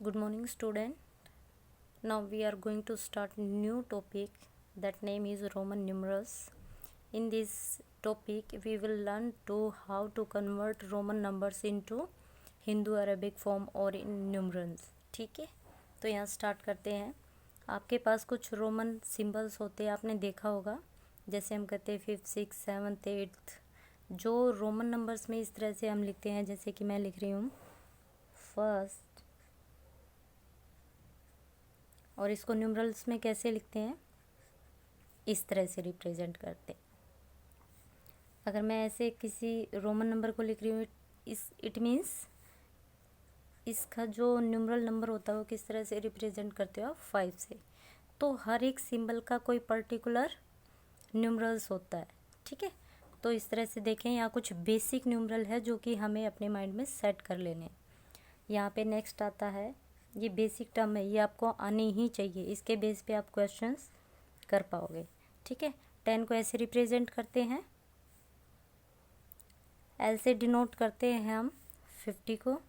Good morning, student. Now we are going to start new topic. That name is Roman numerals. In this topic, we will learn to how to convert Roman numbers into Hindu Arabic form और in numerals. ठीक है, तो यहाँ start करते हैं. आपके पास कुछ Roman symbols होते हैं, आपने देखा होगा. जैसे हम कहते हैं 5th 6th 7th 8th. जो रोमन नंबर्स में इस तरह से हम लिखते हैं, जैसे कि मैं लिख रही हूँ फर्स्ट, और इसको न्यूमरल्स में कैसे लिखते हैं, इस तरह से रिप्रेजेंट करते हैं. अगर मैं ऐसे किसी रोमन नंबर को लिख रही हूँ, इट मीन्स इसका जो न्यूमरल नंबर होता है वो किस तरह से रिप्रेजेंट करते हो आप 5 से. तो हर एक सिंबल का कोई पर्टिकुलर न्यूमरल्स होता है. ठीक है, तो इस तरह से देखें, यहाँ कुछ बेसिक न्यूमरल है जो कि हमें अपने माइंड में सेट कर लेने हैं. यहाँ पे नेक्स्ट आता है, ये बेसिक टर्म है, ये आपको आनी ही चाहिए, इसके बेस पे आप क्वेश्चंस कर पाओगे. ठीक है, 10 को ऐसे रिप्रेजेंट करते हैं, एल से डिनोट करते हैं हम 50 को,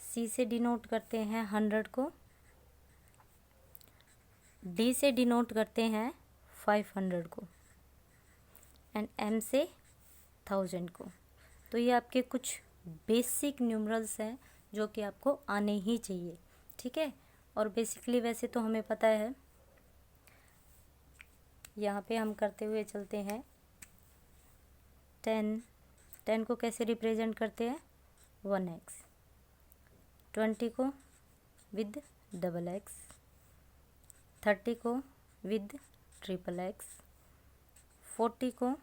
सी से डिनोट करते हैं 100 को, डी से डिनोट करते हैं 500 को, एंड एम से 1000 को. तो ये आपके कुछ बेसिक न्यूमरल्स हैं जो कि आपको आने ही चाहिए. ठीक है, और बेसिकली वैसे तो हमें पता है. यहाँ पे हम करते हुए चलते हैं 10 को कैसे रिप्रेजेंट करते हैं 1x, 20 को विद डबल एक्स, 30 को विद ट्रिपल एक्स, 40 को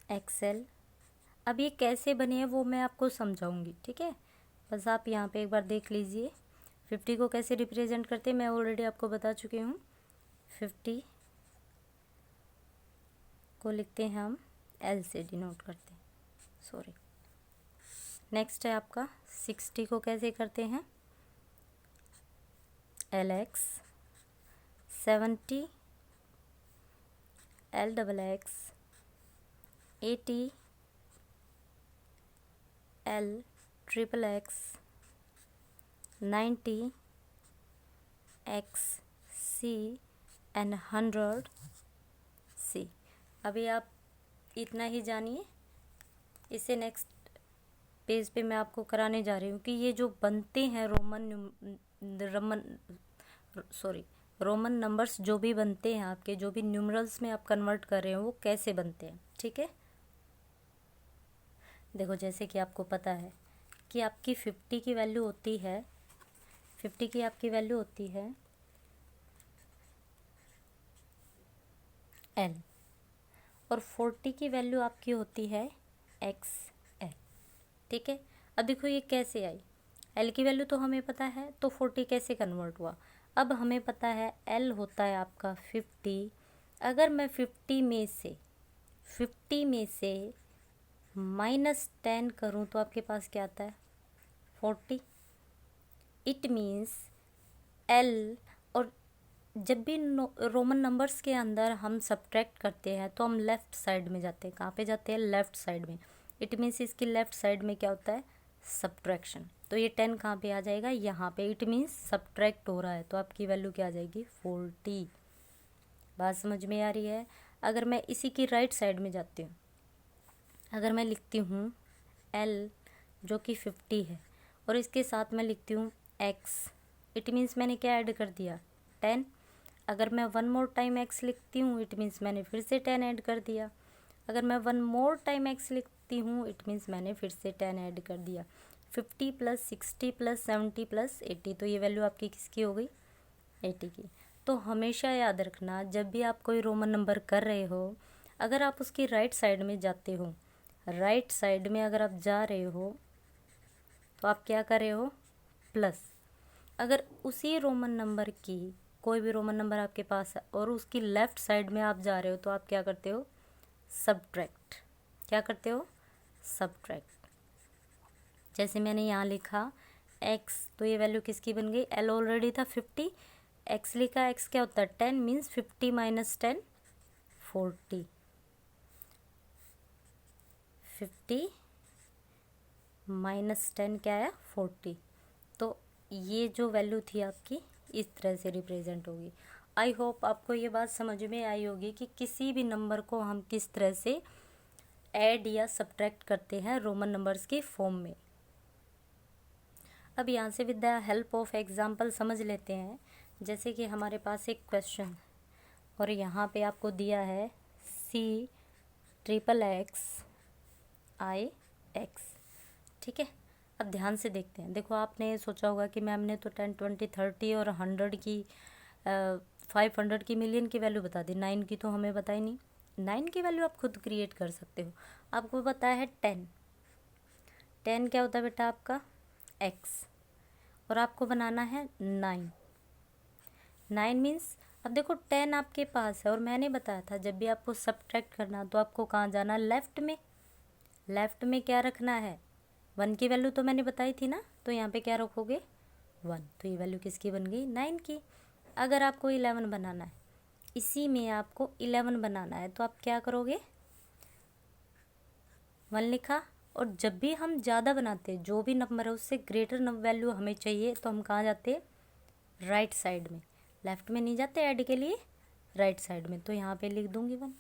एक्सएल. अब ये कैसे बने हैं वो मैं आपको समझाऊंगी. ठीक है, बस आप यहाँ पे एक बार देख लीजिए. 50 को कैसे रिप्रेजेंट करते हैं मैं ऑलरेडी आपको बता चुकी हूँ. 50 को लिखते हैं हम एल से डिनोट करते हैं, सॉरी. नेक्स्ट है आपका 60 को कैसे करते हैं L X, 70 L double X, 80 L triple X, 90 X C and 100 C. अभी आप इतना ही जानिए. इससे नेक्स्ट पेज पे मैं आपको कराने जा रही हूँ कि ये जो बनते हैं रोमन नंबर्स जो भी बनते हैं आपके, जो भी न्यूमरल्स में आप कन्वर्ट कर रहे हो वो कैसे बनते हैं. ठीक है, देखो जैसे कि आपको पता है कि आपकी 50 की वैल्यू होती है, 50 की आपकी वैल्यू होती है एल, और 40 की वैल्यू आपकी होती है एक्स एल. ठीक है, अब देखो ये कैसे आई. एल की वैल्यू तो हमें पता है, तो 40 कैसे कन्वर्ट हुआ. अब हमें पता है एल होता है आपका 50. अगर मैं 50 में से -10 करूँ तो आपके पास क्या आता है 40. इट मीन्स एल, और जब भी रोमन नंबर्स के अंदर हम सब्ट्रैक्ट करते हैं तो हम लेफ़्ट साइड में जाते हैं. कहाँ पे जाते हैं, लेफ़्ट साइड में. इट मीन्स इसकी लेफ़्ट साइड में क्या होता है सब्ट्रैक्शन. तो ये 10 कहाँ पे आ जाएगा, यहाँ पे. इट मीन्स सब्ट्रैक्ट हो रहा है, तो आपकी वैल्यू क्या आ जाएगी 40. बात समझ में आ रही है. अगर मैं इसी की राइट साइड में जाती हूँ, अगर मैं लिखती हूँ एल जो कि 50 है, और इसके साथ मैं लिखती हूँ एक्स, इट मीन्स मैंने क्या ऐड कर दिया 10. अगर मैं 1 मोर टाइम एक्स लिखती हूँ इट मीन्स मैंने फिर से 10 ऐड कर दिया. अगर मैं 1 मोर टाइम एक्स लिखती हूँ इट मीन्स मैंने फिर से 10 ऐड कर दिया. 50 + 60 + 70 + 80, तो ये वैल्यू आपकी किसकी हो गई 80 की. तो हमेशा याद रखना, जब भी आप कोई रोमन नंबर कर रहे हो, अगर आप उसकी राइट साइड में जाते हो, राइट साइड में अगर आप जा रहे हो तो आप क्या कर रहे हो प्लस. अगर उसी रोमन नंबर की कोई भी रोमन नंबर आपके पास है और उसकी लेफ़्ट साइड में आप जा रहे हो तो आप क्या करते हो सब्ट्रैक्ट. क्या करते हो सब्ट्रैक्ट. जैसे मैंने यहाँ लिखा x, तो ये वैल्यू किसकी बन गई, l ऑलरेडी था 50, x लिखा, x क्या होता है 10, मीन्स 50 - 10 40. 50 -10 क्या है 40। तो ये जो वैल्यू थी आपकी इस तरह से रिप्रेजेंट होगी। आई होप आपको ये बात समझ में आई होगी कि किसी भी नंबर को हम किस तरह से ऐड या सब्ट्रैक्ट करते हैं रोमन नंबर्स की फॉर्म में। अब यहाँ से with the help of example समझ लेते हैं। जैसे कि हमारे पास एक क्वेश्चन और यहाँ पे आपको दिया है C XXIX, ठीक है। अब ध्यान से देखते हैं। देखो आपने सोचा होगा कि मैम ने तो 10, 20, 30 और 100 की 500 की, मिलियन की वैल्यू बता दी, 9 की तो हमें बताई नहीं। 9 की वैल्यू आप खुद क्रिएट कर सकते हो। आपको बताया है 10 क्या होता है बेटा आपका x, और आपको बनाना है 9 मीन्स अब देखो 10 आपके पास है और मैंने बताया था जब भी आपको सब्ट्रैक्ट करना तो आपको कहाँ जाना, लेफ़्ट में। लेफ़्ट में क्या रखना है, 1 की वैल्यू तो मैंने बताई थी ना, तो यहाँ पे क्या रखोगे 1। तो ये वैल्यू किसकी बन गई 9 की। अगर आपको 11 बनाना है, इसी में आपको 11 बनाना है, तो आप क्या करोगे 1 लिखा, और जब भी हम ज़्यादा बनाते हैं जो भी नंबर है उससे ग्रेटर वैल्यू हमें चाहिए तो हम कहाँ जाते हैं, राइट साइड में। लेफ़्ट में नहीं जाते ऐड के लिए, राइट साइड में। तो यहाँ पे लिख दूँगी 1,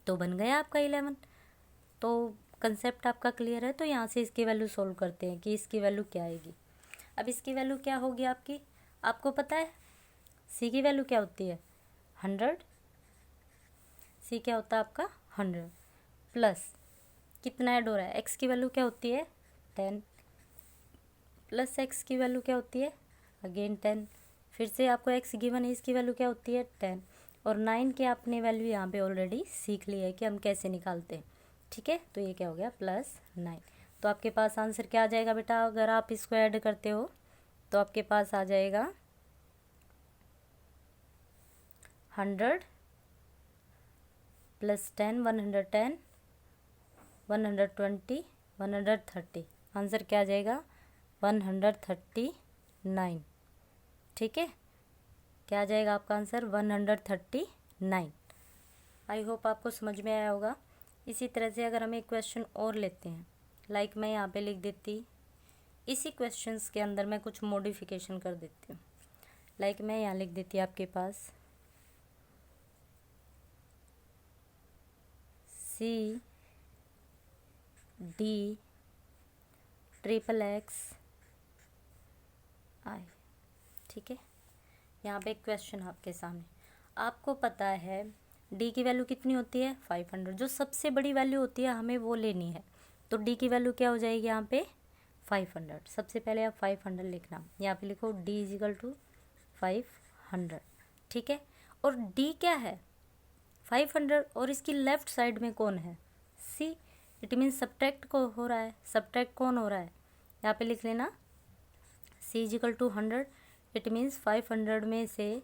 तो बन गया आपका 11। तो कंसेप्ट आपका क्लियर है। तो यहाँ से इसकी वैल्यू सोल्व करते हैं कि इसकी वैल्यू क्या आएगी। अब इसकी वैल्यू क्या होगी आपकी, आपको पता है सी की वैल्यू क्या होती है 100। सी क्या होता है आपका 100 प्लस कितना ऐड हो रहा है, एक्स की वैल्यू क्या होती है 10 प्लस एक्स की वैल्यू क्या होती है अगेन 10। फिर से आपको एक्स गिवन है, इसकी वैल्यू क्या होती है 10, और 9 की आपने वैल्यू यहाँ पे ऑलरेडी सीख ली है कि हम कैसे निकालते हैं, ठीक है। तो ये क्या हो गया +9। तो आपके पास आंसर क्या आ जाएगा बेटा, अगर आप इसको ऐड करते हो तो आपके पास आ जाएगा 100 + 10 110 120 130। आंसर क्या आ जाएगा 139, ठीक है। क्या आ जाएगा आपका आंसर 139। आई होप आपको समझ में आया होगा। इसी तरह से अगर हम एक क्वेश्चन और लेते हैं, लाइक मैं यहाँ पे लिख देती, इसी क्वेश्चंस के अंदर मैं कुछ मॉडिफिकेशन कर देती हूँ। लाइक मैं यहाँ लिख देती आपके पास CDXXI, ठीक है। यहाँ पे एक क्वेश्चन आपके सामने, आपको पता है डी की वैल्यू कितनी होती है 500, जो सबसे बड़ी वैल्यू होती है हमें वो लेनी है। तो डी की वैल्यू क्या हो जाएगी यहाँ पे 500। सबसे पहले आप 500 लिखना, यहाँ पे लिखो डी = 500, ठीक है। और डी क्या है 500, और इसकी लेफ्ट साइड में कौन है सी, इट मीन सब्ट्रैक्ट को हो रहा है। सब्ट्रैक्ट कौन हो रहा है, यहाँ पे लिख लेना C = 100, इट मीन्स 500 में से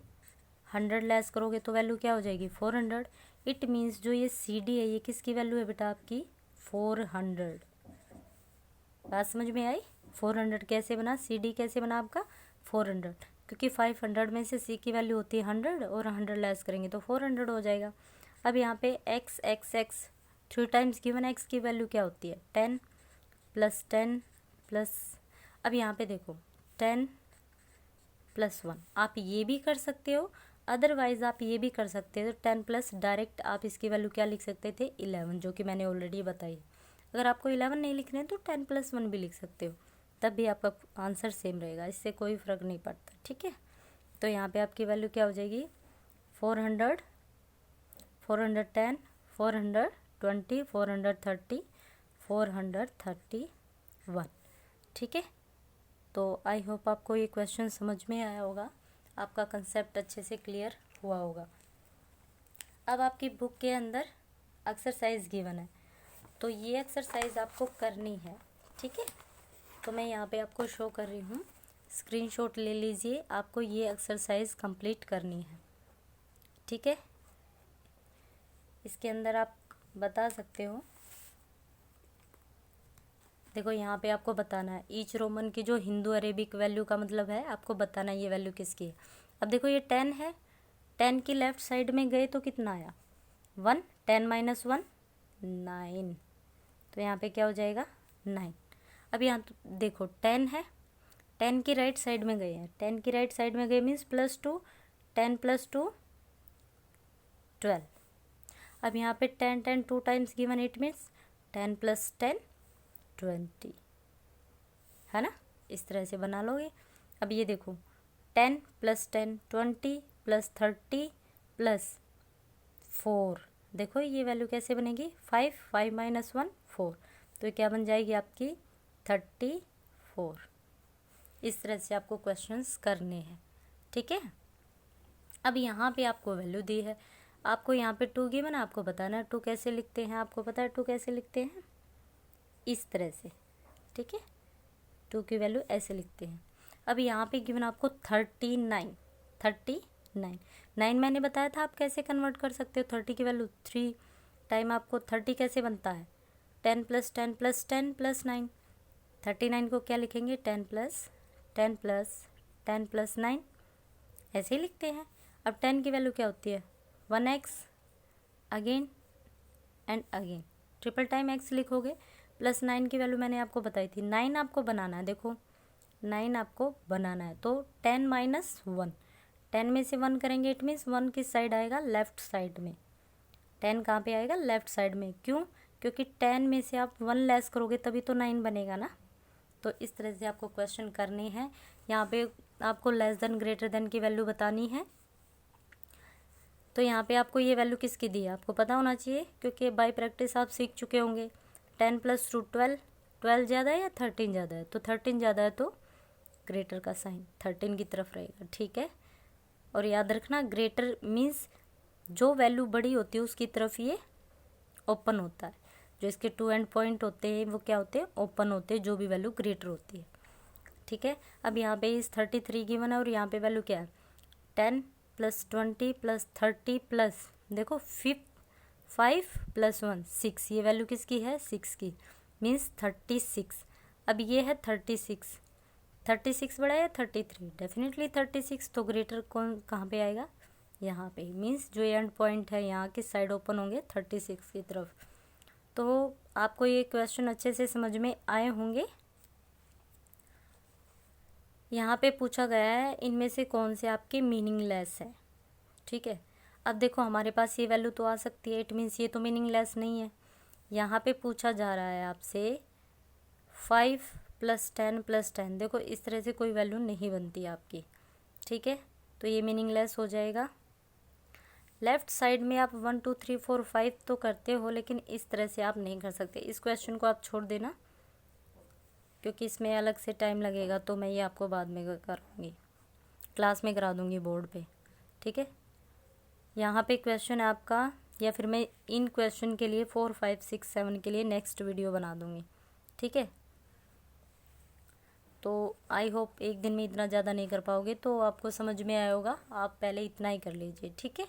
100 लेस करोगे तो वैल्यू क्या हो जाएगी 400। इट मीन्स जो ये CD है ये किसकी वैल्यू है बेटा आपकी 400। बात समझ में आई, 400 कैसे बना, CD कैसे बना आपका 400, क्योंकि 500 में से C की वैल्यू होती है 100 और 100 लेस करेंगे तो 400 हो जाएगा। अब यहाँ पे XXX 3 टाइम्स गिवन, x की वैल्यू क्या होती है 10 + 10 प्लस, अब यहाँ पे देखो 10 + 1, आप ये भी कर सकते हो, अदरवाइज़ आप ये भी कर सकते हो 10 प्लस, डायरेक्ट आप इसकी वैल्यू क्या लिख सकते थे 11, जो कि मैंने ऑलरेडी बताई। अगर आपको 11 नहीं लिखने हैं तो 10 + 1 भी लिख सकते हो, तब भी आपका आंसर सेम रहेगा, इससे कोई फ़र्क नहीं पड़ता, ठीक है। तो यहाँ पे आपकी वैल्यू क्या हो जाएगी 400 410 420 430 431, ठीक है। तो आई होप आपको ये क्वेश्चन समझ में आया होगा, आपका कंसेप्ट अच्छे से क्लियर हुआ होगा। अब आपकी बुक के अंदर एक्सरसाइज गिवन है, तो ये एक्सरसाइज आपको करनी है, ठीक है। तो मैं यहाँ पे आपको शो कर रही हूँ, स्क्रीनशॉट ले लीजिए, आपको ये एक्सरसाइज कंप्लीट करनी है, ठीक है। इसके अंदर आप बता सकते हो, देखो यहाँ पे आपको बताना है ईच रोमन की जो हिंदू अरेबिक वैल्यू का मतलब है, आपको बताना है ये वैल्यू किसकी है। अब देखो ये 10 है, 10 की लेफ़्ट साइड में गए तो कितना आया 1, 10 - 1 9, तो यहाँ पे क्या हो जाएगा 9। अब यहाँ तो देखो 10 है, 10 की राइट साइड में गए हैं, 10 की राइट साइड में गए मीन्स +2, 10 + 2 12। अब यहाँ पे 10 10 2 टाइम्स गिवन, इट मीन्स 10 + 10 20, है ना। इस तरह से बना लोगे। अब ये देखो 10 + 10 20 + 30 + 4, देखो ये वैल्यू कैसे बनेगी, 5 5 - 1 4, तो क्या बन जाएगी आपकी 34। इस तरह से आपको क्वेश्चंस करने हैं, ठीक है। अब यहाँ पे आपको वैल्यू दी है, आपको यहाँ पे 2 गिवन है, आपको बताना है 2 कैसे लिखते हैं, आपको पता है 2 कैसे लिखते हैं, इस तरह से, ठीक है। 2 की वैल्यू ऐसे लिखते हैं। अब यहाँ पे गिवन आपको 39, 9 मैंने बताया था आप कैसे कन्वर्ट कर सकते हो। 30 की वैल्यू 3 टाइम आपको 30 कैसे बनता है, 10 + 10 + 10 + 9, 39 को क्या लिखेंगे, 10 + 10 + 10 + 9, ऐसे ही लिखते हैं। अब 10 की वैल्यू क्या होती है, 1x again and again, triple time x लिखोगे। + 9 की वैल्यू मैंने आपको बताई थी, 9 आपको बनाना है, देखो 9 आपको बनाना है, तो 10 - 1, 10 में से 1 करेंगे, इट मीन्स 1 किस साइड आएगा, लेफ्ट साइड में। 10 कहाँ पे आएगा, लेफ्ट साइड में, क्यों, क्योंकि 10 में से आप 1 लेस करोगे तभी तो 9 बनेगा ना। तो इस तरह से आपको क्वेश्चन करने हैं। यहाँ पे आपको लेस देन ग्रेटर देन की वैल्यू बतानी है। तो यहाँ पे आपको ये वैल्यू किसकी दी है आपको पता होना चाहिए, क्योंकि बाय प्रैक्टिस आप सीख चुके होंगे। 10 + 2 12, 12 ज़्यादा है या 13 ज़्यादा है, तो 13 ज़्यादा है तो ग्रेटर का साइन 13 की तरफ रहेगा, ठीक है। और याद रखना ग्रेटर मीन्स जो वैल्यू बड़ी होती है उसकी तरफ ये ओपन होता है, जो इसके 2 एंड पॉइंट होते हैं वो क्या होते हैं, ओपन होते हैं, जो भी वैल्यू ग्रेटर होती है, ठीक है। अब यहाँ पे इस 33 गिवन है और यहाँ पे वैल्यू क्या है, 10 + 20 + 30 प्लस देखो 5 + 1 6, ये वैल्यू किसकी है, 6 की, मीन्स 36। अब ये है 36, 36 बड़ा है 33, डेफिनेटली 36, तो ग्रेटर कौन कहाँ पे आएगा, यहाँ पे, मीन्स जो एंड पॉइंट है यहाँ के साइड ओपन होंगे 36 की तरफ। तो आपको ये क्वेश्चन अच्छे से समझ में आए होंगे। यहाँ पे पूछा गया है इनमें से कौन से आपके मीनिंगलेस है, ठीक है। अब देखो हमारे पास ये वैल्यू तो आ सकती है, इट मीन्स ये तो मीनिंगलेस नहीं है। यहाँ पे पूछा जा रहा है आपसे 5 + 10 + 10, देखो इस तरह से कोई वैल्यू नहीं बनती आपकी, ठीक है, तो ये मीनिंगलेस हो जाएगा। लेफ़्ट साइड में आप 1 2 3 4 5 तो करते हो, लेकिन इस तरह से आप नहीं कर सकते। इस क्वेश्चन को आप छोड़ देना, क्योंकि इसमें अलग से टाइम लगेगा, तो मैं ये आपको बाद में कराऊंगी, क्लास में करा दूंगी बोर्ड पे, ठीक है। यहाँ पे क्वेश्चन है आपका, या फिर मैं इन क्वेश्चन के लिए 4 5 6 7 के लिए नेक्स्ट वीडियो बना दूंगी, ठीक है। तो आई होप एक दिन में इतना ज़्यादा नहीं कर पाओगे, तो आपको समझ में आया होगा, आप पहले इतना ही कर लीजिए, ठीक है।